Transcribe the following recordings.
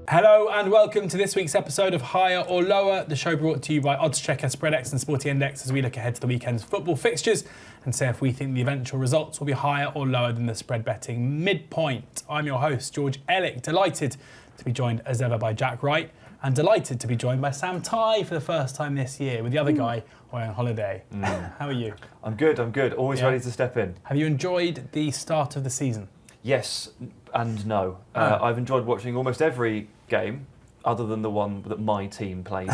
Hello and welcome to this week's episode of Higher or Lower, the show brought to you by oddschecker, SpreadX and Sporty Index as we look ahead to the weekend's football fixtures and say if we think the eventual results will be higher or lower than the spread betting midpoint. I'm your host, George Elek, delighted to be joined as ever by Jack Wright and delighted to be joined by Sam Tighe for the first time this year with the other guy away on holiday. How are you? I'm good. Always ready to step in. Have you enjoyed the start of the season? Yes and no. I've enjoyed watching almost every game other than the one that my team plays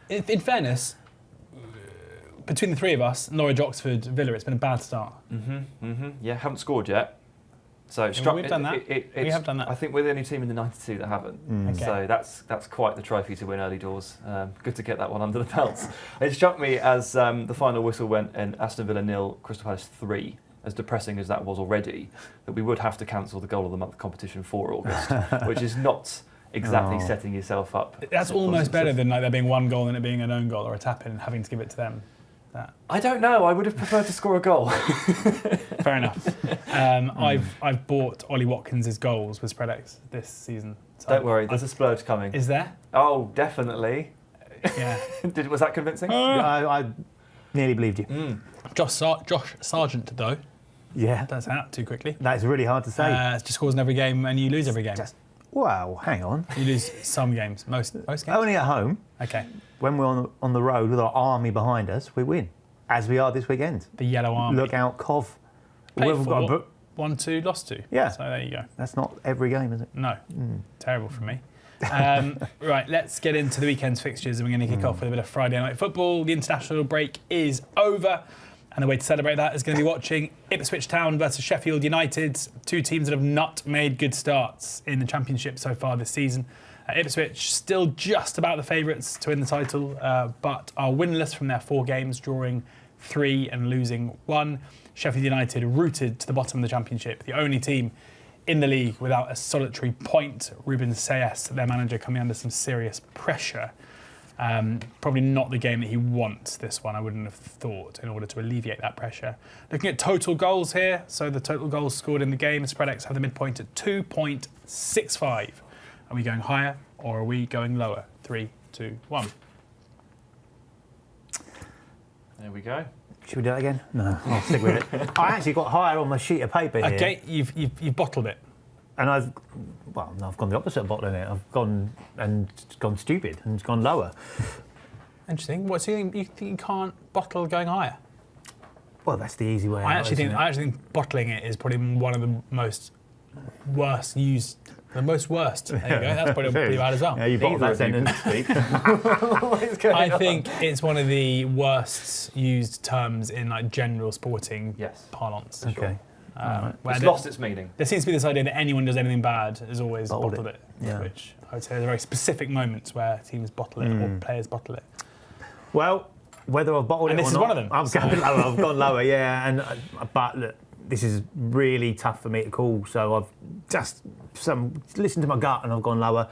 in. In fairness, between the three of us, Norwich, Oxford, Villa, it's been a bad start. Yeah, haven't scored yet. So we've done that. We have done that. I think we're the only team in the 92 that haven't. Okay. So that's quite the trophy to win early doors. Good to get that one under the belts. It struck me as the final whistle went in Aston Villa 0, Crystal Palace 3. As depressing as that was already, that we would have to cancel the Goal of the Month competition for August, which is not exactly setting yourself up. That's almost better than there being one goal and it being an own goal or a tap-in and having to give it to them. I don't know. I would have preferred to score a goal. Fair enough. I've bought Ollie Watkins' goals with SpreadX this season. So Don't worry, there's a splurge coming. Is there? Oh, definitely. Yeah. Was that convincing? I nearly believed you. Josh Sargent, though. Yeah. That's out too quickly. That's really hard to say. Just scores in every game and you lose every game. Well, hang on. You lose some games. Most games? Only at home. Okay. When we're on the road with our army behind us, we win. As we are this weekend. The Yellow Army. Look out, Cov. Played for 1-2, lost 2. Yeah. So there you go. That's not every game, is it? No. Terrible for me. Right, let's get into the weekend's fixtures and we're going to kick off with a bit of Friday night football. The international break is over and the way to celebrate that is going to be watching Ipswich Town versus Sheffield United, two teams that have not made good starts in the Championship so far this season. Ipswich still just about the favourites to win the title, but are winless from their 4 games, drawing 3 and losing 1. Sheffield United rooted to the bottom of the Championship, the only team in the league without a solitary point. Ruben Sayas, their manager, coming under some serious pressure. Probably not the game that he wants, this one, I wouldn't have thought, in order to alleviate that pressure. Looking at total goals here, so the total goals scored in the game, SpreadX have the midpoint at 2.65. Are we going higher or are we going lower? 3, 2, 1. There we go. Should we do that again? No, I'll stick with it. I actually got higher on my sheet of paper here. Okay, you've bottled it. And I've gone the opposite of bottling it. I've gone stupid and gone lower. Interesting. What, so you think you can't bottle going higher? Well, that's the easy way. I actually think bottling it is probably one of the most worst used. The most worst. There you go. That's probably pretty bad as well. Yeah, you bottled that sentence. I think it's one of the worst used terms in like general sporting parlance. Okay. It's lost its meaning. There seems to be this idea that anyone does anything bad has always bottled it. Yeah. Which I would say are very specific moments where teams bottle it or players bottle it. Well, whether I've bottled and it this or is not, one of them. I've gone lower, yeah. But look, this is really tough for me to call. So I've just listened to my gut and I've gone lower.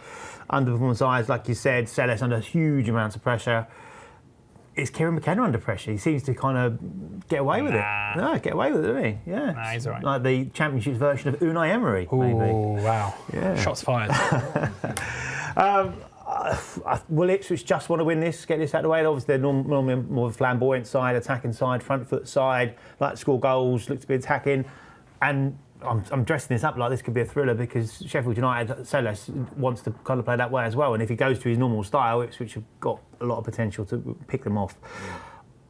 Underperformance sides, like you said, Celes under huge amounts of pressure. Is Kieran McKenna under pressure? He seems to kind of get away with it. No, get away with it, doesn't he? Yeah. Nah, he's all right. Like the Championship's version of Unai Emery, maybe. Oh, wow. Yeah. Shots fired. Will Ipswich just want to win this, get this out of the way? Obviously, they're normally more of a flamboyant side, attacking side, front foot side, like to score goals, look to be attacking. And I'm dressing this up like this could be a thriller because Sheffield United, Celes, wants to kind of play that way as well. And if he goes to his normal style, Ipswich have got a lot of potential to pick them off.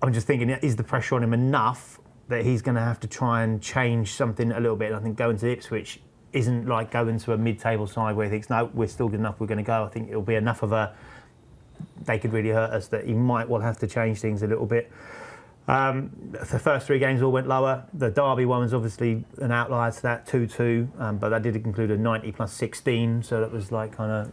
I'm just thinking, is the pressure on him enough that he's going to have to try and change something a little bit? And I think going to Ipswich isn't like going to a mid-table side where he thinks, no, we're still good enough, we're going to go. I think it'll be enough of they could really hurt us that he might well have to change things a little bit. The first 3 games all went lower. The Derby one was obviously an outlier to that, 2-2, but that did include a 90 plus 16, so that was like kind of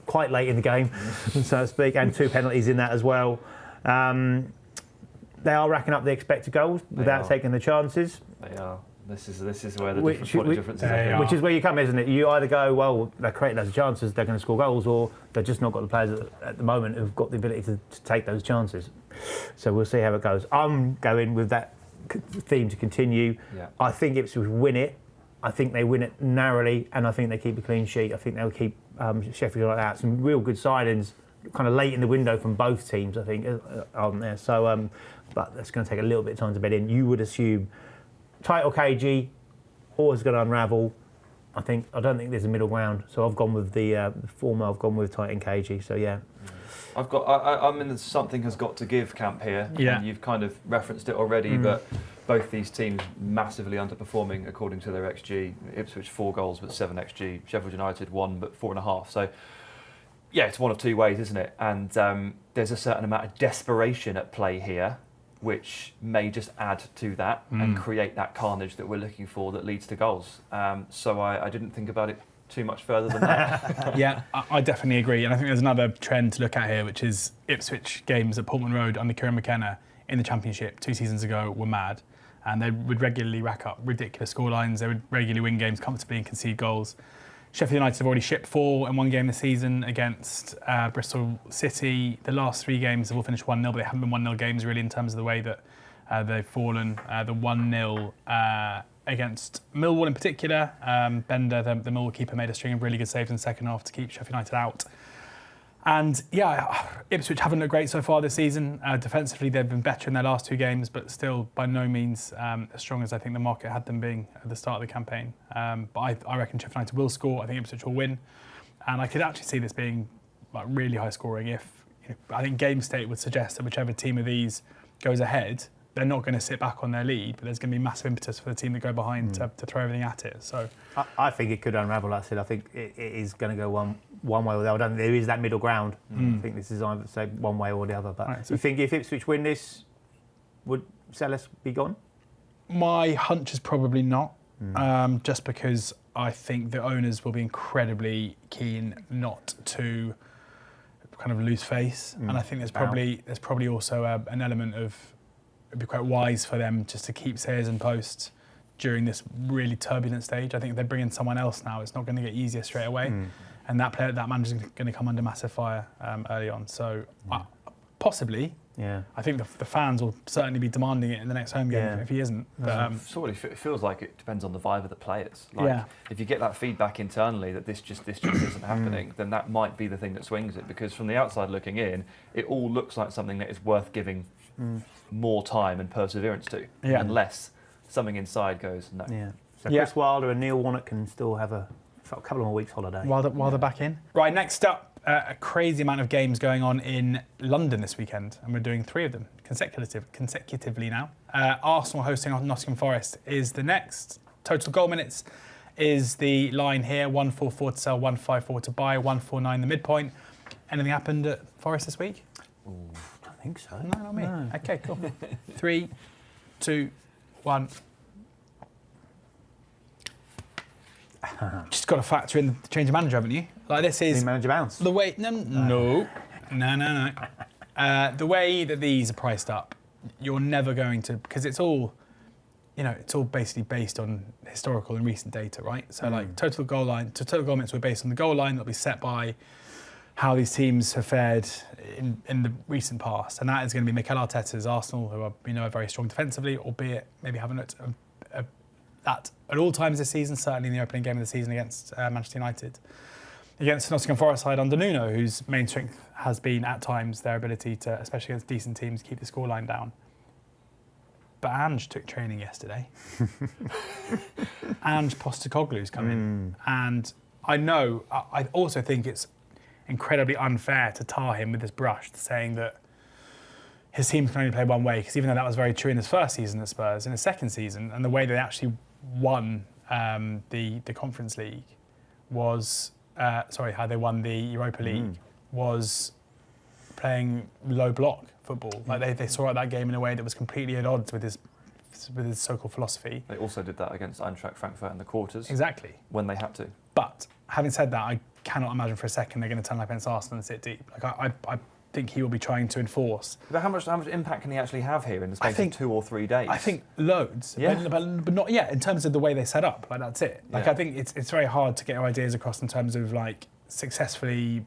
quite late in the game, so to speak, and 2 penalties in that as well. They are racking up the expected goals without taking the chances. They are. This is where the difference is. Which is where you come, isn't it? You either go, well, they're creating those chances, they're going to score goals, or they've just not got the players at the moment who've got the ability to take those chances. So we'll see how it goes. I'm going with that theme to continue. Yeah. I think Ipswich win it. I think they win it narrowly, and I think they keep a clean sheet. I think they'll keep Sheffield like that. Some real good signings, kind of late in the window from both teams, I think, aren't there? So, but that's going to take a little bit of time to bed in. You would assume Tighe or KG, always going to unravel. I don't think there's a middle ground. So I've gone with the former. I've gone with Tighe and KG. So yeah. I'm in the something has got to give camp here. Yeah. And you've kind of referenced it already, but both these teams massively underperforming according to their XG. Ipswich 4 goals but 7 XG. Sheffield United 1 but 4.5. So yeah, it's one of two ways, isn't it? And there's a certain amount of desperation at play here, which may just add to that and create that carnage that we're looking for that leads to goals. So I didn't think about it too much further than that. Yeah, I definitely agree. And I think there's another trend to look at here, which is Ipswich games at Portman Road under Kieran McKenna in the Championship 2 seasons ago were mad. And they would regularly rack up ridiculous scorelines. They would regularly win games comfortably and concede goals. Sheffield United have already shipped 4 in one game this season against Bristol City. The last 3 games have all finished 1-0, but they haven't been 1-0 games really in terms of the way that they've fallen. The 1-0 against Millwall in particular. Bender, the Millwall keeper, made a string of really good saves in the second half to keep Sheffield United out. And yeah, Ipswich haven't looked great so far this season. Defensively, they've been better in their last 2 games, but still by no means as strong as I think the market had them being at the start of the campaign. But I reckon Sheffield United will score. I think Ipswich will win. And I could actually see this being like really high scoring if, I think game state would suggest that whichever team of these goes ahead, they're not going to sit back on their lead, but there's going to be massive impetus for the team that go behind to throw everything at it. So I think it could unravel. Like I said, I think it is going to go one way or the other. I don't think there is that middle ground. I think this is either say one way or the other. But right, you think if Ipswich win this, would Sellers be gone? My hunch is probably not, just because I think the owners will be incredibly keen not to kind of lose face, and I think there's probably also an element of it'd be quite wise for them just to keep Sayers in post during this really turbulent stage. I think if they bring in someone else now, it's not going to get easier straight away. And that manager's going to come under massive fire early on. So possibly, I think the fans will certainly be demanding it in the next home game if he isn't. But, it feels like it depends on the vibe of the players. Like, if you get that feedback internally that this just isn't happening, then that might be the thing that swings it. Because from the outside looking in, it all looks like something that is worth giving more time and perseverance to, unless something inside goes no. So Chris Wilder and Neil Warnock can still have a couple more weeks holiday while they're back in. Right, next up, a crazy amount of games going on in London this weekend, and we're doing 3 of them consecutively now. Arsenal hosting Nottingham Forest is the next. Total goal minutes is the line here: 144 to sell, 154 to buy, 149 the midpoint. Anything happened at Forest this week? I think so. No, not me. No. Okay, cool. 3, 2, 1. Just got to factor in the change of manager, haven't you? Like this is the manager bounce. The way no. The way that these are priced up, you're never going to, because it's all, it's all basically based on historical and recent data, right? So like total goal minutes were based on the goal line that'll be set by how these teams have fared in the recent past, and that is going to be Mikel Arteta's Arsenal, who are very strong defensively, albeit maybe haven't looked that at all times this season. Certainly in the opening game of the season against Manchester United, against Nottingham Forest side under Nuno, whose main strength has been at times their ability to, especially against decent teams, keep the scoreline down. But Ange took training yesterday. Ange Postecoglou's come in, and I also think it's incredibly unfair to tar him with this brush, saying that his team can only play one way, because even though that was very true in his first season at Spurs, in his second season, and the way they actually won the Conference League was, how they won the Europa League was playing low block football. Like they saw out that game in a way that was completely at odds with his so-called philosophy. They also did that against Eintracht Frankfurt in the quarters. Exactly. When they had to. But having said that, I cannot imagine for a second they're going to turn up against Arsenal and sit deep. Like I think he will be trying to enforce. But how much impact can he actually have here in the space of 2 or 3 days? I think loads, but not yet in terms of the way they set up. Like that's it. Like I think it's very hard to get your ideas across in terms of like successfully,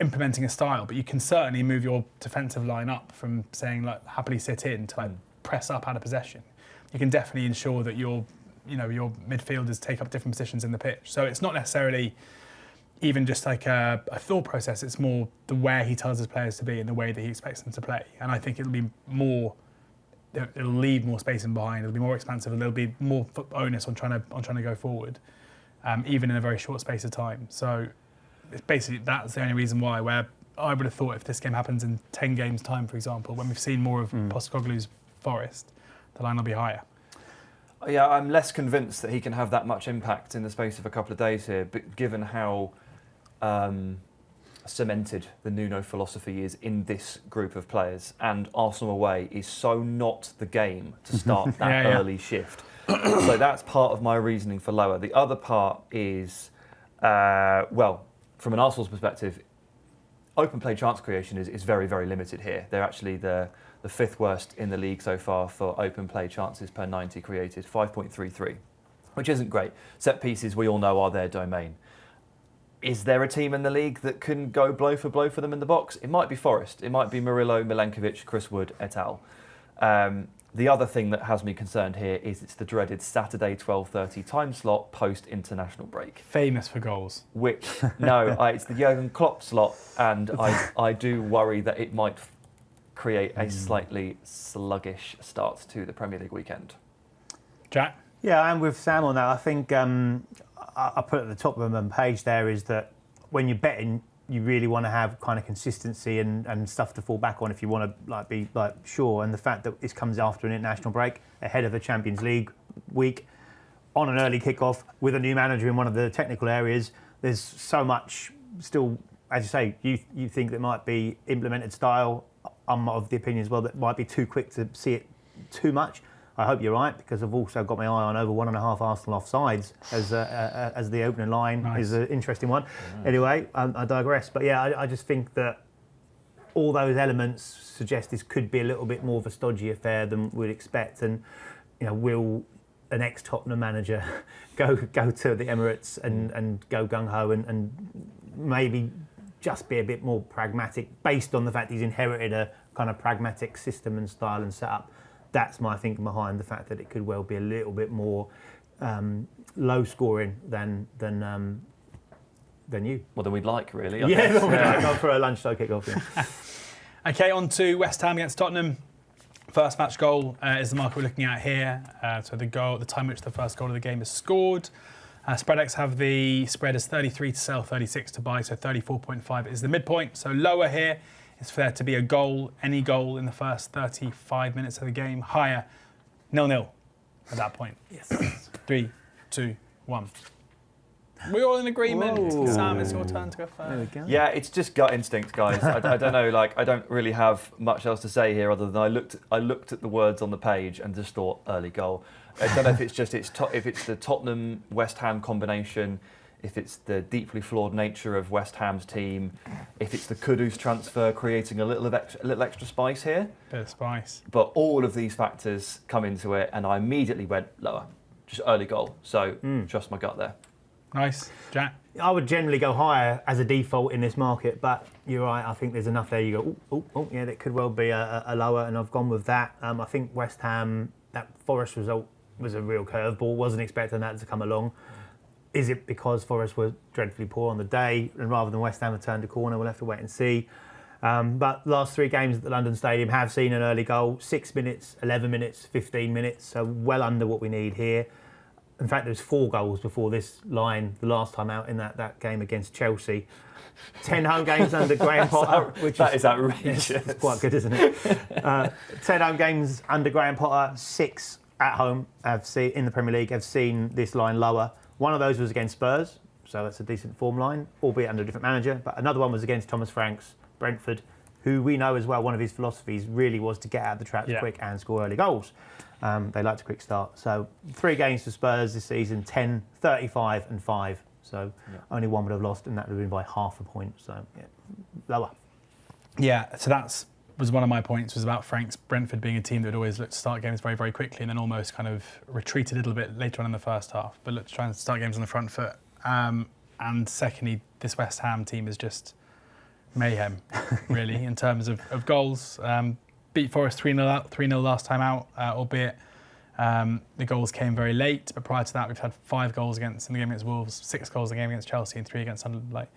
implementing a style. But you can certainly move your defensive line up from saying like happily sit in to like press up out of possession. You can definitely ensure that your midfielders take up different positions in the pitch. So it's not necessarily even just like a thought process, it's more the where he tells his players to be and the way that he expects them to play. And I think it'll leave more space in behind. It'll be more expansive, and there'll be more onus on trying to go forward, even in a very short space of time. So it's basically that's the only reason why. Where I would have thought if this game happens in 10 games' time, for example, when we've seen more of Postecoglou's Forest, the line will be higher. Yeah, I'm less convinced that he can have that much impact in the space of a couple of days here, but given how cemented the Nuno philosophy is in this group of players, and Arsenal away is so not the game to start that early shift. So that's part of my reasoning for lower. The other part is, from an Arsenal's perspective, open play chance creation is very, very limited here. They're actually the fifth worst in the league so far for open play chances per 90 created, 5.33, which isn't great. Set pieces, we all know, are their domain. Is there a team in the league that can go blow for them in the box? It might be Forest. It might be Murillo, Milenkovic, Chris Wood, et al. The other thing that has me concerned here is it's the dreaded Saturday 12:30 time slot post-international break. Famous for goals. Which, it's the Jurgen Klopp slot, and I do worry that it might create a slightly sluggish start to the Premier League weekend. Jack? Yeah, I'm with Sam on that. I think I put at the top of the page there is that when you're betting, you really want to have kind of consistency and stuff to fall back on if you want to be sure. And the fact that this comes after an international break, ahead of a Champions League week, on an early kickoff with a new manager in one of the technical areas, there's so much still, as you say, you think that might be implemented style. I'm of the opinion as well that might be too quick to see it too much. I hope you're right, because I've also got my eye on over 1.5 Arsenal offsides as the opening line. Nice. Is an interesting one. Yeah. Anyway, I digress. But yeah, I just think that all those elements suggest this could be a little bit more of a stodgy affair than we'd expect. And will an ex-Tottenham manager go to the Emirates and go gung-ho and maybe just be a bit more pragmatic based on the fact he's inherited a kind of pragmatic system and style and setup? That's my thinking behind the fact that it could well be a little bit more low scoring than you. Well, than we'd like, really. Yeah, go for a lunchtime kick-off. Yeah. Okay, on to West Ham against Tottenham. First match goal is the marker we're looking at here. So the time which the first goal of the game is scored. Spreadex have the spread as 33 to sell, 36 to buy, so 34.5 is the midpoint. So lower here is for there to be a goal, any goal in the first 35 minutes of the game. Higher, 0-0 at that point. Yes. 3, 2, 1. We're all in agreement. Whoa. Sam, it's your turn to go first. There we go. Yeah, it's just gut instinct, guys. I don't know. I don't really have much else to say here other than I looked at the words on the page and just thought early goal. I don't know if it's just if it's the Tottenham West Ham combination, if it's the deeply flawed nature of West Ham's team, if it's the Kudus transfer creating a little extra spice here. Bit of spice. But all of these factors come into it, and I immediately went lower, just early goal. So trust my gut there. Nice, Jack. I would generally go higher as a default in this market, but you're right. I think there's enough there. You go, yeah, that could well be a lower, and I've gone with that. I think West Ham, that Forest result was a real curveball. Wasn't expecting that to come along. Is it because Forest were dreadfully poor on the day, and rather than West Ham have turned a corner? We'll have to wait and see. But last 3 games at the London Stadium have seen an early goal: 6 minutes, 11 minutes, 15 minutes. So well under what we need here. In fact, there's 4 goals before this line the last time out in that game against Chelsea. 10 home games under Graham Potter, which is outrageous. It's quite good, isn't it? 10 home games under Graham Potter, 6 at home in the Premier League have seen this line lower. One of those was against Spurs, so that's a decent form line, albeit under a different manager. But another one was against Thomas Frank's Brentford, who we know as well, one of his philosophies really was to get out of the traps quick and score early goals. They liked a quick start. So 3 games for Spurs this season, 10, 35 and 5. So only one would have lost, and that would have been by half a point. So lower. Yeah, so that's was one of my points, was about Frank's Brentford being a team that would always look to start games very, very quickly and then almost kind of retreated a little bit later on in the first half, but look to try and start games on the front foot. And secondly, this West Ham team is just mayhem, really, in terms of goals. Beat Forest 3-0 last time out, albeit The goals came very late, but prior to that, we've had 5 goals in the game against Wolves, 6 goals in the game against Chelsea, and 3 against Sunderland. Like,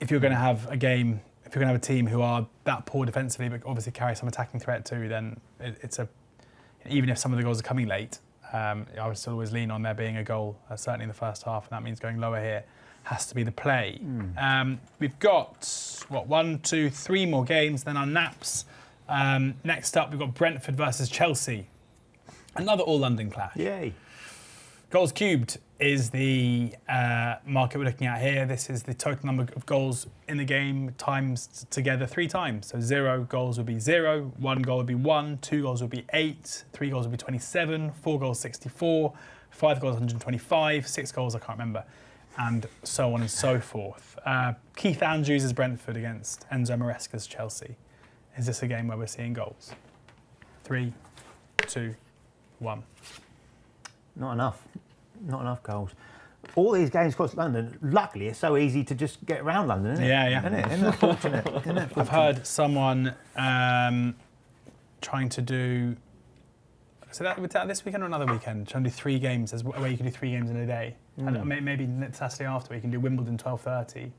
if you're going to have a game, if you're going to have a team who are that poor defensively, but obviously carry some attacking threat too, then even if some of the goals are coming late, I would still always lean on there being a goal, certainly in the first half, and that means going lower here has to be the play. We've got, 1, 2, 3 more games, then our naps. Next up, we've got Brentford versus Chelsea. Another all-London clash. Yay. Goals cubed is the market we're looking at here. This is the total number of goals in the game times together 3 times. So 0 goals would be 0, 1 goal would be 1, 2 goals would be 8, 3 goals would be 27, 4 goals 64, 5 goals 125, 6 goals I can't remember, and so on and so forth. Keith Andrews' Brentford against Enzo Maresca's Chelsea. Is this a game where we're seeing goals? 3, 2, 1. Not enough goals. All these games across London, luckily, it's so easy to just get around London, isn't it? Yeah. Isn't it? Isn't it fortunate? I've heard someone trying to do... Was that this weekend or another weekend? Trying to do 3 games, where you can do 3 games in a day. And maybe Saturday after, where you can do Wimbledon 12:30,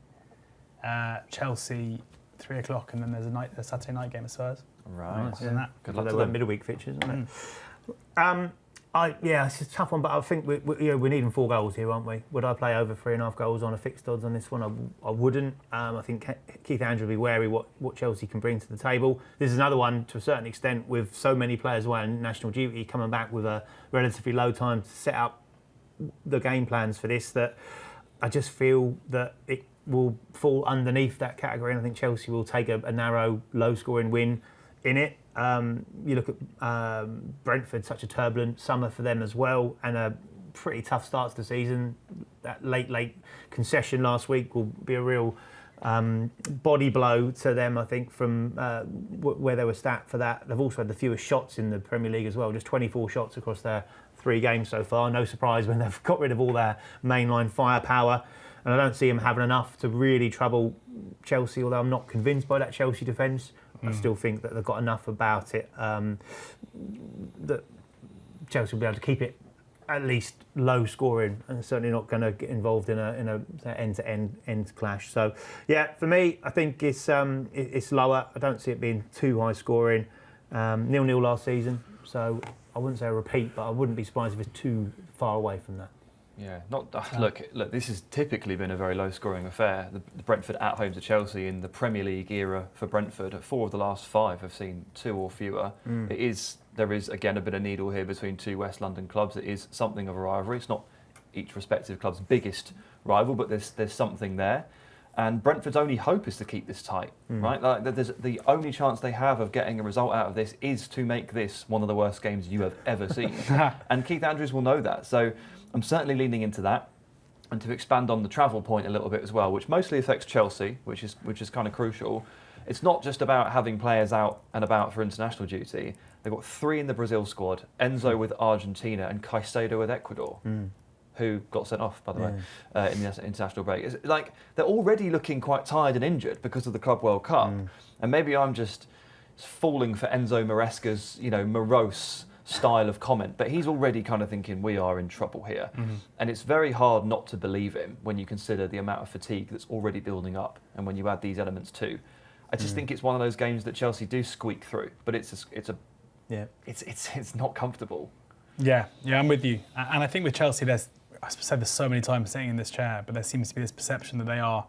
Chelsea 3 o'clock, and then there's a Saturday night game at Spurs. Right. Yeah. Good luck They to were them. midweek fixtures, weren't they? It's a tough one, but I think we're needing 4 goals here, aren't we? Would I play over 3.5 goals on a fixed odds on this one? I wouldn't. I think Keith Andrews will be wary what Chelsea can bring to the table. This is another one, to a certain extent, with so many players away on national duty, coming back with a relatively low time to set up the game plans for this, that I just feel that it will fall underneath that category, and I think Chelsea will take a narrow, low-scoring win in it. You look at Brentford, such a turbulent summer for them as well, and a pretty tough start to the season. That late concession last week will be a real body blow to them, I think, from where they were stat for that. They've also had the fewest shots in the Premier League as well, just 24 shots across their 3 games so far. No surprise when they've got rid of all their mainline firepower. And I don't see them having enough to really trouble Chelsea, although I'm not convinced by that Chelsea defence. I still think that they've got enough about it that Chelsea will be able to keep it at least low scoring, and certainly not going to get involved in a end-to-end clash. So, yeah, for me, I think it's lower. I don't see it being too high scoring. 0-0 last season, so I wouldn't say a repeat, but I wouldn't be surprised if it's too far away from that. Yeah, look. This has typically been a very low-scoring affair. The Brentford at home to Chelsea in the Premier League era for Brentford, 4 of the last 5 have seen 2 or fewer. There is again a bit of needle here between 2 West London clubs. It is something of a rivalry. It's not each respective club's biggest rival, but there's something there. And Brentford's only hope is to keep this tight, right? Like, there's the only chance they have of getting a result out of this is to make this one of the worst games you have ever seen. And Keith Andrews will know that. So I'm certainly leaning into that. And to expand on the travel point a little bit as well, which mostly affects Chelsea, which is kind of crucial. It's not just about having players out and about for international duty. They've got 3 in the Brazil squad, Enzo with Argentina and Caicedo with Ecuador. Who got sent off, by the way, in the international break. It's like they're already looking quite tired and injured because of the Club World Cup. And maybe I'm just falling for Enzo Maresca's, morose style of comment, but he's already kind of thinking we are in trouble here. And it's very hard not to believe him when you consider the amount of fatigue that's already building up, and when you add these elements too. I just think it's one of those games that Chelsea do squeak through, but it's not comfortable. Yeah, I'm with you. And I think with Chelsea, I've said this so many times sitting in this chair, but there seems to be this perception that they are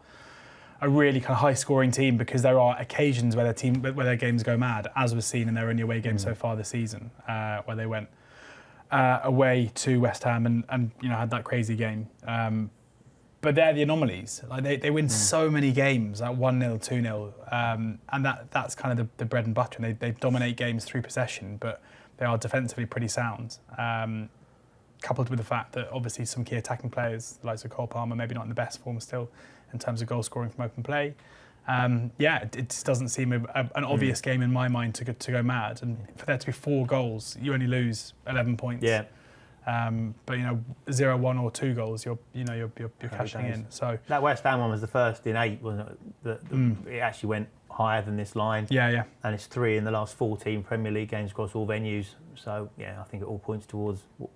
a really kind of high-scoring team because there are occasions where their games go mad, as was seen in their only away game so far this season, where they went away to West Ham and had that crazy game. But they're the anomalies. Like they win so many games, like 1-0, 2-0, and that's kind of the bread and butter. And they dominate games through possession, but they are defensively pretty sound. Coupled with the fact that obviously some key attacking players, like Cole Palmer, maybe not in the best form still in terms of goal scoring from open play. It just doesn't seem an obvious game in my mind to go mad. And for there to be 4 goals, you only lose 11 points. Yeah. But 0-1 or 2 goals, you're cashing in. So that West Ham one was the first in 8, wasn't it? It actually went higher than this line. Yeah. And it's 3 in the last 14 Premier League games across all venues. So, yeah, I think it all points towards what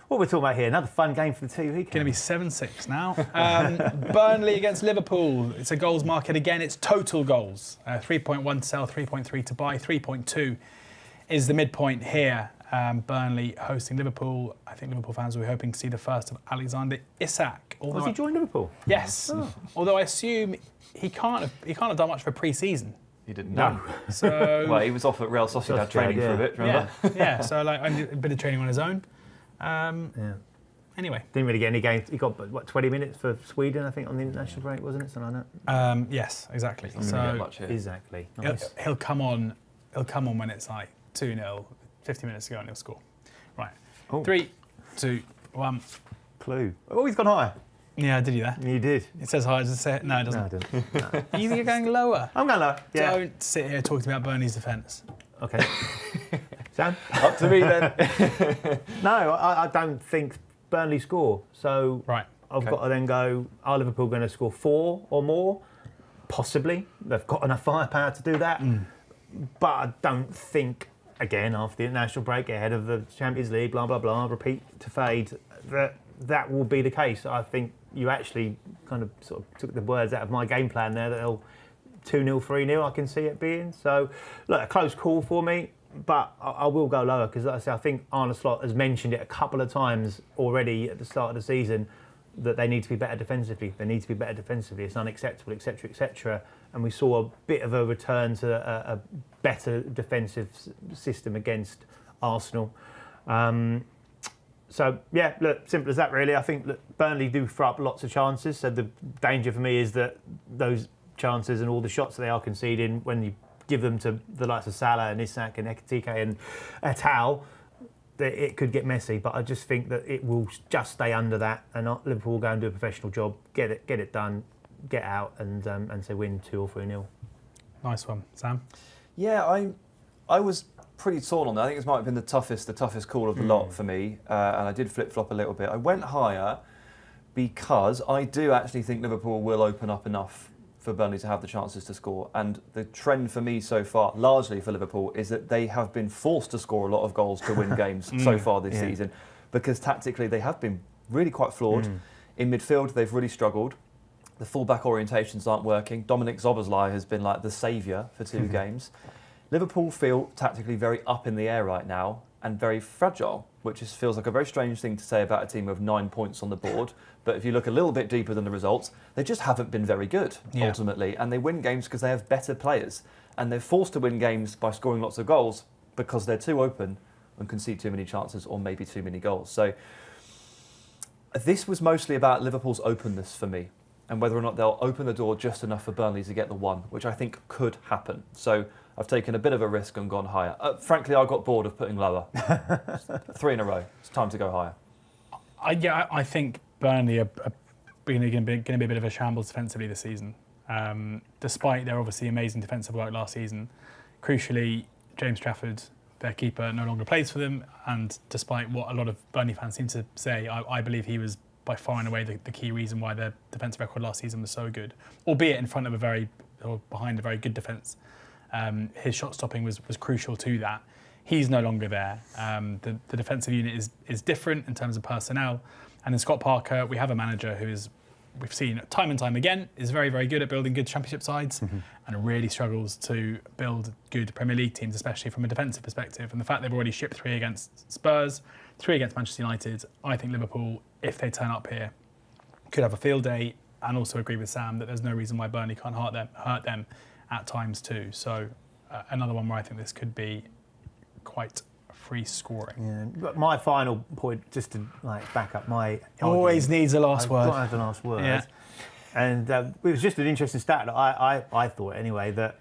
we're talking about here. Another fun game for the TV. Going to be 7-6 now. Burnley against Liverpool. It's a goals market again. It's total goals. 3.1 to sell, 3.3 to buy, 3.2 is the midpoint here. Burnley hosting Liverpool. I think Liverpool fans will be hoping to see the first of Alexander Isak. Has he joined Liverpool? Yes. Oh. Although I assume he can't have done much for pre-season. He didn't No. know. So Well, he was off at Real Sociedad training for a bit, remember? yeah. So like a bit of training on his own. Anyway. Didn't really get any games. He got, 20 minutes for Sweden, I think, on the international break, wasn't it? Something like that. Yes, exactly. Not gonna get much here. Exactly. Nice. He'll come on when it's like 2-0, 50 minutes to go, and he'll score. Right. Oh. 3, 2, 1. Clue. Oh, he's gone higher. Yeah, did you there? You did. It says higher. Does it say it? No, it doesn't. No, I didn't. No. You think you're going lower? I'm going lower. Yeah. Don't sit here talking about Burnley's defence. Okay. Sam? Up to me then. No, I don't think Burnley score. So Right. I've got to then go, are Liverpool going to score 4 or more? Possibly. They've got enough firepower to do that. But I don't think, again, after the international break, ahead of the Champions League, blah, blah, blah, repeat to fade, that will be the case. I think you actually kind of sort of took the words out of my game plan there, that they'll 2-0, 3-0, I can see it being. So, look, a close call for me, but I will go lower because, like I say, I think Arne Slot has mentioned it a couple of times already at the start of the season that they need to be better defensively. They need to be better defensively. It's unacceptable, etc., etc. And we saw a bit of a return to a better defensive system against Arsenal. So, yeah, look, simple as that, really. I think that Burnley do throw up lots of chances. So the danger for me is that those chances and all the shots that they are conceding, when you give them to the likes of Salah and Isak and Tighe and Etihad, it could get messy. But I just think that it will just stay under that, and Liverpool will go and do a professional job, get it done, get out, and say win 2 or 3-0. Nice one, Sam. Yeah, I was pretty torn on that. I think this might have been the toughest call of the lot for me, and I did flip-flop a little bit. I went higher because I do actually think Liverpool will open up enough for Burnley to have the chances to score. And the trend for me so far, largely for Liverpool, is that they have been forced to score a lot of goals to win games so far this season, because tactically they have been really quite flawed. In midfield, they've really struggled. The full-back orientations aren't working. Dominic Szoboszlai has been like the saviour for 2 games. Liverpool feel tactically very up in the air right now and very fragile, which feels like a very strange thing to say about a team with 9 points on the board. But if you look a little bit deeper than the results, they just haven't been very good, ultimately. And they win games because they have better players. And they're forced to win games by scoring lots of goals because they're too open and concede too many chances or maybe too many goals. So this was mostly about Liverpool's openness for me, and whether or not they'll open the door just enough for Burnley to get the 1, which I think could happen. So I've taken a bit of a risk and gone higher. Frankly, I got bored of putting lower. 3 in a row. It's time to go higher. I think Burnley are going to be a bit of a shambles defensively this season. Despite their obviously amazing defensive work last season, crucially, James Trafford, their keeper, no longer plays for them. And despite what a lot of Burnley fans seem to say, I believe he was by far and away the key reason why their defensive record last season was so good, albeit in front of behind a very good defence. His shot stopping was crucial to that. He's no longer there. The defensive unit is different in terms of personnel. And in Scott Parker, we have a manager who we've seen time and time again, is very, very good at building good championship sides and really struggles to build good Premier League teams, especially from a defensive perspective. And the fact they've already shipped 3 against Spurs, 3 against Manchester United, I think Liverpool, if they turn up here, could have a field day, and also agree with Sam that there's no reason why Burnley can't hurt them at times too. So another one where I think this could be quite free scoring. Yeah, but my final point, just to back up my always argument, needs a last word. I've got to have the last word. Yeah. And it was just an interesting stat that I thought anyway, that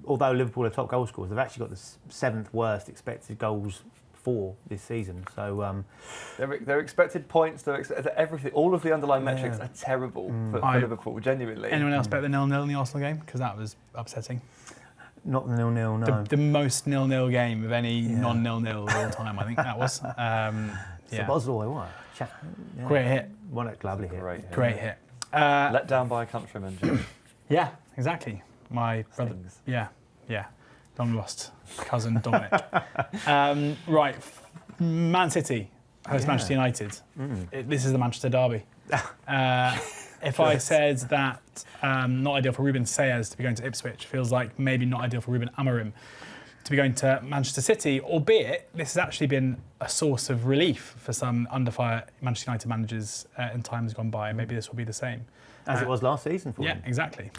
although Liverpool are top goal scorers, they've actually got the 7th worst expected goals for this season. So their expected points, everything, all of the underlying metrics are terrible for Liverpool, genuinely. Anyone else bet the 0-0 in the Arsenal game? Because that was upsetting. Not the 0-0, no. The most 0-0 game of any non-0-0 of all time, I think that was. Szoboszlai, what? Great hit. What a lovely hit. Great hit. Let down by a countryman, George. Yeah, exactly. my brother. Things. Yeah. Long lost cousin Dominic. Right, Man City host Manchester United. This is the Manchester derby. If I said that not ideal for Ruben Sayers to be going to Ipswich, feels like maybe not ideal for Ruben Amorim to be going to Manchester City, albeit this has actually been a source of relief for some under-fire Manchester United managers in times gone by, and maybe this will be the same. As it was last season for them. Yeah, exactly.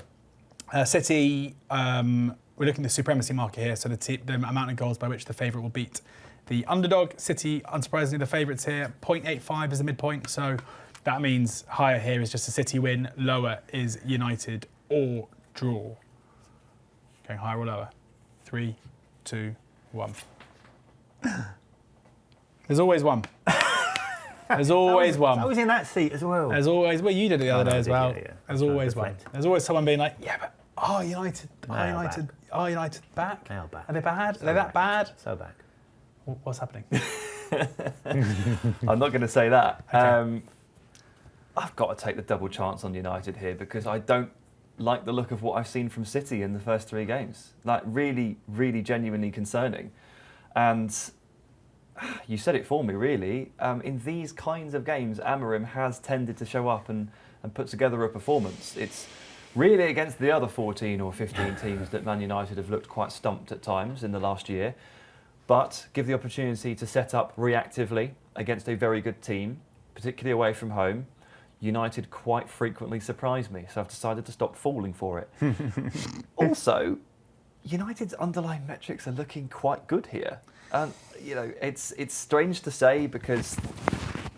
City, we're looking at the supremacy marker here, so the amount of goals by which the favourite will beat the underdog. City, unsurprisingly, the favourites here. 0.85 is the midpoint, so that means higher here is just a City win, lower is United or draw. Going higher or lower? 3, 2, 1. There's always one. There's always one. I was in that seat as well. There's always, well, you did it the other day as well. Yeah. There's always one. Reflect. There's always someone being like, yeah, but United back? They are back. Are they bad? So Are they that bad? So back. What's happening? I'm not going to say that. Okay. I've got to take the double chance on United here because I don't like the look of what I've seen from City in the first 3 games. Like, really, really genuinely concerning. And you said it for me, really. In these kinds of games, Amorim has tended to show up and put together a performance. It's really against the other 14 or 15 teams that Man United have looked quite stumped at times in the last year. But give the opportunity to set up reactively against a very good team, particularly away from home. United quite frequently surprise me, so I've decided to stop falling for it. Also, United's underlying metrics are looking quite good here. And, it's strange to say because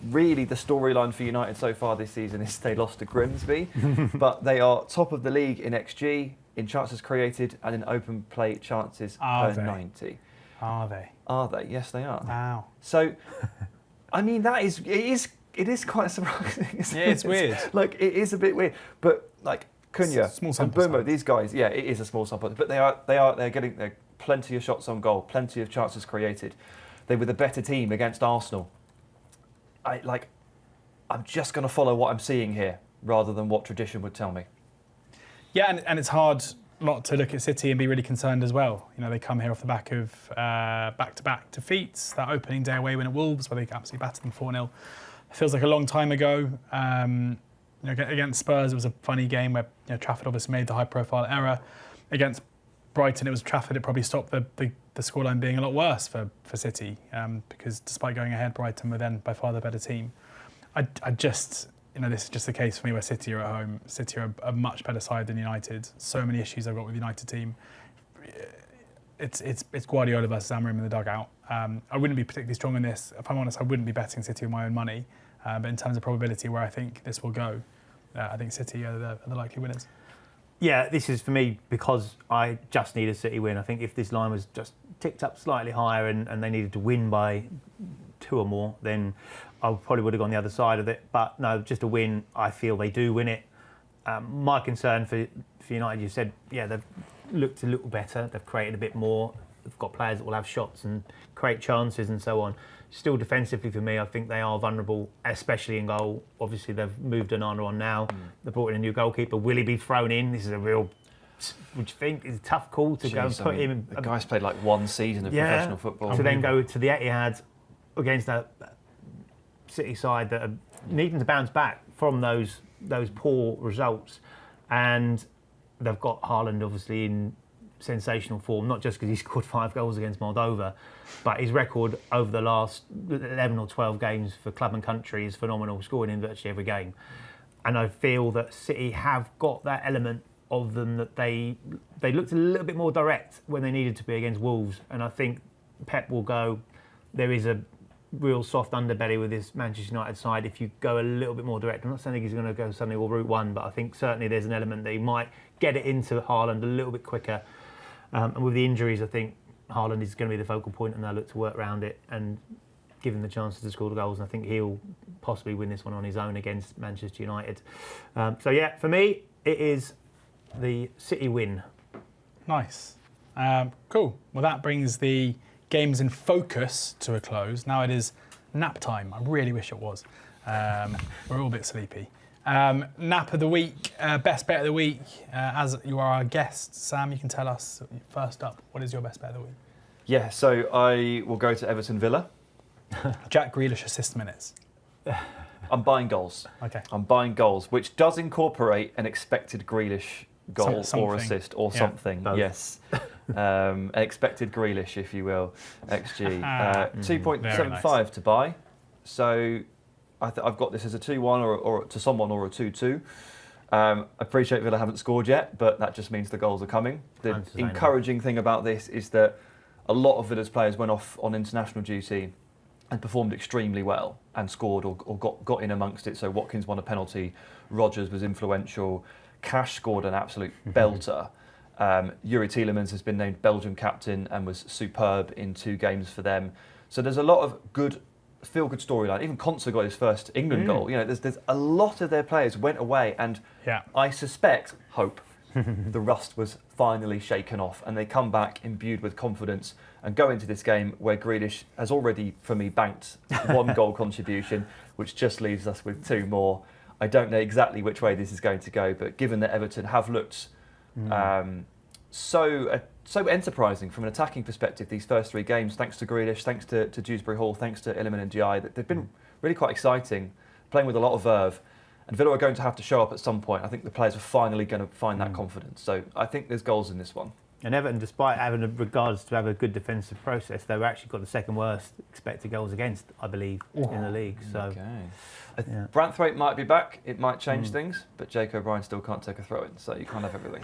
really the storyline for United so far this season is they lost to Grimsby, but they are top of the league in XG, in chances created, and in open play chances per 90. Are they? Are they? Yes, they are. Wow. So, I mean, it is quite surprising. It's weird. Like, it is a bit weird. But, like, Cunha Small and sample Boomer, size. they're getting plenty of shots on goal, plenty of chances created. They were the better team against Arsenal. I'm just going to follow what I'm seeing here rather than what tradition would tell me. Yeah, and it's hard not to look at City and be really concerned as well. They come here off the back of back-to-back defeats. That opening day away win at Wolves, where they absolutely battered them 4-0. Feels like a long time ago. Against Spurs, it was a funny game where Trafford obviously made the high-profile error. Against Brighton, it was Trafford. It probably stopped the scoreline being a lot worse for City because despite going ahead, Brighton were then by far the better team. I just, this is just the case for me where City are at home. City are a much better side than United. So many issues I've got with the United team. It's Guardiola versus Amorim in the dugout. I wouldn't be particularly strong in this. If I'm honest, I wouldn't be betting City with my own money. But in terms of probability where I think this will go, I think City are the likely winners. Yeah, this is for me because I just need a City win. I think if this line was just ticked up slightly higher and they needed to win by 2 or more, then I probably would have gone the other side of it. But no, just a win, I feel they do win it. My concern for United, you said, they've looked a little better. They've created a bit more. They've got players that will have shots and create chances and so on. Still defensively for me, I think they are vulnerable, especially in goal. Obviously, they've moved Onana on now. They've brought in a new goalkeeper. Will he be thrown in? This is a real, would you think, it's a tough call to go and put him in. The guy's played like 1 season of professional football. To then go to the Etihad against a City side that are needing to bounce back from those poor results. And they've got Haaland obviously in sensational form, not just because he scored 5 goals against Moldova, but his record over the last 11 or 12 games for club and country is phenomenal, scoring in virtually every game. And I feel that City have got that element of them that they looked a little bit more direct when they needed to be against Wolves. And I think Pep will go, there is a real soft underbelly with this Manchester United side if you go a little bit more direct. I'm not saying he's going to go suddenly all route one, but I think certainly there's an element that he might get it into Haaland a little bit quicker. And with the injuries, I think Haaland is going to be the focal point and they'll look to work around it and give him the chances to score the goals. And I think he'll possibly win this one on his own against Manchester United. So yeah, for me, it is the City win. Nice. Cool. Well, that brings the games in focus to a close. Now it is nap time. I really wish it was. We're all a bit sleepy. Nap of the week, best bet of the week. As you are our guest, Sam, you can tell us first up, what is your best bet of the week? Yeah, so I will go to Everton Villa. Jack Grealish assist minutes. I'm buying goals. Okay. I'm buying goals, which does incorporate an expected Grealish goal or assist or something. Both. Yes. An expected Grealish, if you will, XG. 2.75 to buy. So I've got this as a 2-1 or to someone or a 2-2. I appreciate Villa haven't scored yet, but that just means the goals are coming. The encouraging thing about this is that a lot of Villa's players went off on international duty and performed extremely well and scored or got in amongst it. So Watkins won a penalty, Rodgers was influential, Cash scored an absolute belter. Yuri Tielemans has been named Belgium captain and was superb in 2 games for them. So there's a lot of good feel-good storyline. Even Konsa got his first England goal. You know, there's a lot of their players went away, and I hope, the rust was finally shaken off, and they come back imbued with confidence and go into this game where Grealish has already, for me, banked 1 goal contribution, which just leaves us with 2 more. I don't know exactly which way this is going to go, but given that Everton have looked so enterprising from an attacking perspective these first 3 games, thanks to Grealish, thanks to Dewsbury Hall, thanks to Iliman and Tighe, that they've been really quite exciting, playing with a lot of verve. And Villa are going to have to show up at some point. I think the players are finally going to find that confidence. So I think there's goals in this one. And Everton, despite having regards to have a good defensive process, they've actually got the second worst expected goals against, I believe, in the league. So, Branthwaite might be back. It might change things, but Jake O'Brien still can't take a throw-in, so you can't have everything.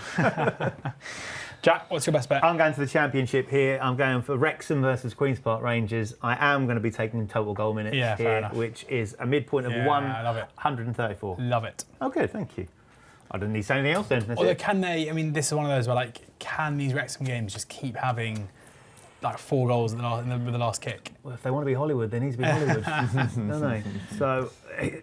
Jack, what's your best bet? I'm going to the Championship here. I'm going for Wrexham versus Queen's Park Rangers. I am going to be taking total goal minutes here, which is a midpoint of 134. Love it. Oh, good, thank you. I don't need to say anything else then. Although can they, I mean, this is one of those where, like, can these Wrexham games just keep having, like, 4 goals with the last kick? Well, if they want to be Hollywood, they need to be Hollywood, don't they? So,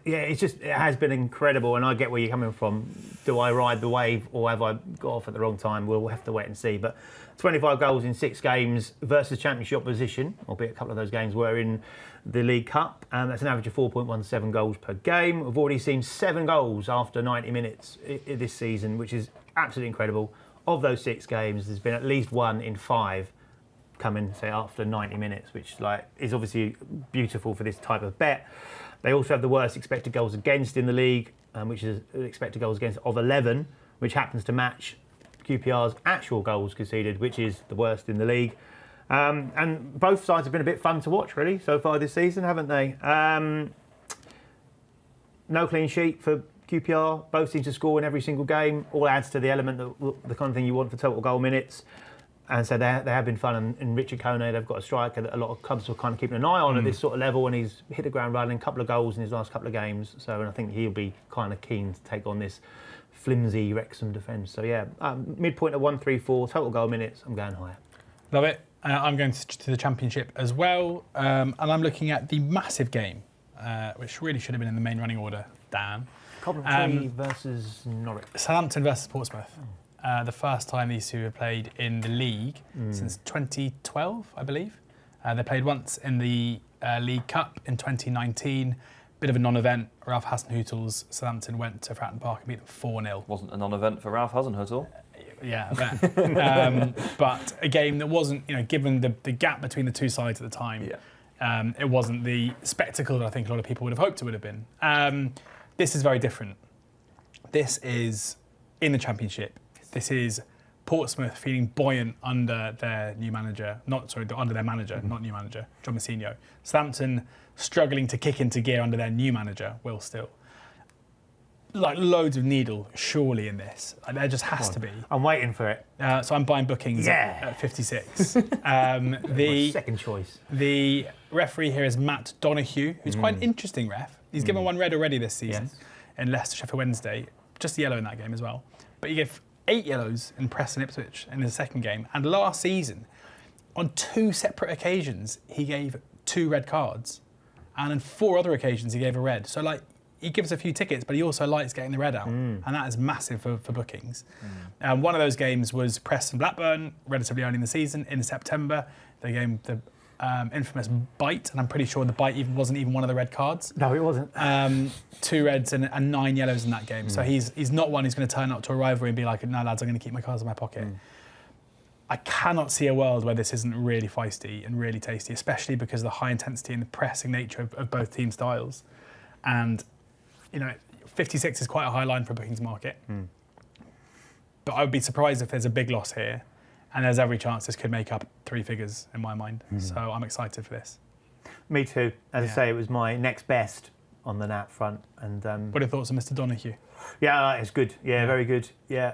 yeah, it has been incredible, and I get where you're coming from. Do I ride the wave, or have I got off at the wrong time? We'll have to wait and see. But 25 goals in 6 games versus Championship opposition, albeit a couple of those games were in the League Cup, and that's an average of 4.17 goals per game. We've already seen 7 goals after 90 minutes this season, which is absolutely incredible. Of those 6 games, there's been at least 1 in 5 coming, say, after 90 minutes, which is obviously beautiful for this type of bet. They also have the worst expected goals against in the league, which is an expected goals against of 11, which happens to match QPR's actual goals conceded, which is the worst in the league. And both sides have been a bit fun to watch, really, so far this season, haven't they? No clean sheet for QPR. Both seem to score in every single game. All adds to the element of the kind of thing you want for total goal minutes. And so they have been fun. And Richard Kone, they've got a striker that a lot of clubs are kind of keeping an eye on at this sort of level, and he's hit the ground running, a couple of goals in his last couple of games. So and I think he'll be kind of keen to take on this flimsy Wrexham defence. So yeah, midpoint at 134, total goal minutes, I'm going higher. Love it. I'm going to the Championship as well, and I'm looking at the massive game, which really should have been in the main running order, Dan. Coventry versus Norwich. Southampton versus Portsmouth. The first time these 2 have played in the league since 2012, I believe. They played once in the League Cup in 2019. Bit of a non-event. Ralph Hasenhüttl's Southampton went to Fratton Park and beat them 4-0. Wasn't a non-event for Ralph Hasenhüttl. Yeah, I bet. But a game that wasn't, given the gap between the 2 sides at the time, it wasn't the spectacle that I think a lot of people would have hoped it would have been. This is very different. This is in the Championship. This is Portsmouth feeling buoyant under their new manager, under their manager, not new manager, John Mousinho. Southampton struggling to kick into gear under their new manager, Will Still. Like loads of needle, surely, in this. There just has to be. I'm waiting for it. So I'm buying bookings at 56. My second choice. The referee here is Matt Donoghue, who's quite an interesting ref. He's given 1 red already this season in Leicester Sheffield Wednesday. Just a yellow in that game as well. But he gave 8 yellows in Preston Ipswich in the second game. And last season, on 2 separate occasions, he gave 2 red cards. And on 4 other occasions, he gave a red. So, he gives a few tickets, but he also likes getting the red out. And that is massive for bookings. One of those games was Preston Blackburn, relatively early in the season, in September. The game, the infamous bite, and I'm pretty sure the bite wasn't even one of the red cards. No, it wasn't. 2 reds and 9 yellows in that game. So he's not one who's going to turn up to a rivalry and be like, no, lads, I'm going to keep my cards in my pocket. I cannot see a world where this isn't really feisty and really tasty, especially because of the high intensity and the pressing nature of both team styles. And, 56 is quite a high line for a bookings market. But I would be surprised if there's a big loss here. And there's every chance this could make up 3 figures in my mind. So I'm excited for this. Me too. As I say, it was my next best on the Nat front. And What are your thoughts on Mr. Donahue? yeah, it's good. Yeah, very good. Yeah.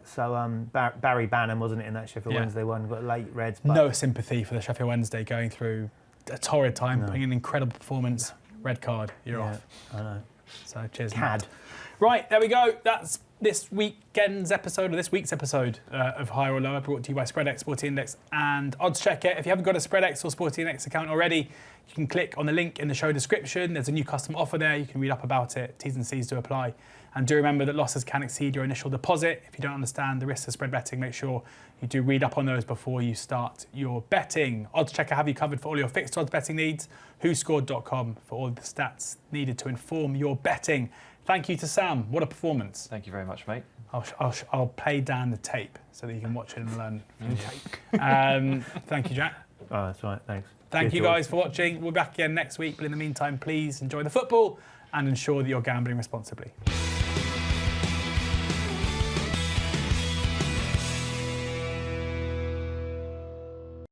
So Barry Bannon, wasn't it, in that Sheffield Wednesday one? Got late reds. But No sympathy for the Sheffield Wednesday going through a torrid time, putting in an incredible performance. Red card, you're off. I know. So cheers. Cad. Right, there we go. That's this week's episode of Higher or Lower, brought to you by SpreadX, Sporty Index, and oddschecker. If you haven't got a SpreadX or Sporty Index account already, you can click on the link in the show description. There's a new custom offer there. You can read up about it. T's and C's do apply. And do remember that losses can exceed your initial deposit. If you don't understand the risks of spread betting, make sure you do read up on those before you start your betting. Oddschecker have you covered for all your fixed odds betting needs. WhoScored.com for all the stats needed to inform your betting. Thank you to Sam. What a performance. Thank you very much, mate. I'll play down the tape so that you can watch it and learn from the tape. Thank you, Jack. Oh, that's right. Thanks. Thank Cheers, you George. guys for watching. We'll be back again next week. But in the meantime, please enjoy the football and ensure that you're gambling responsibly.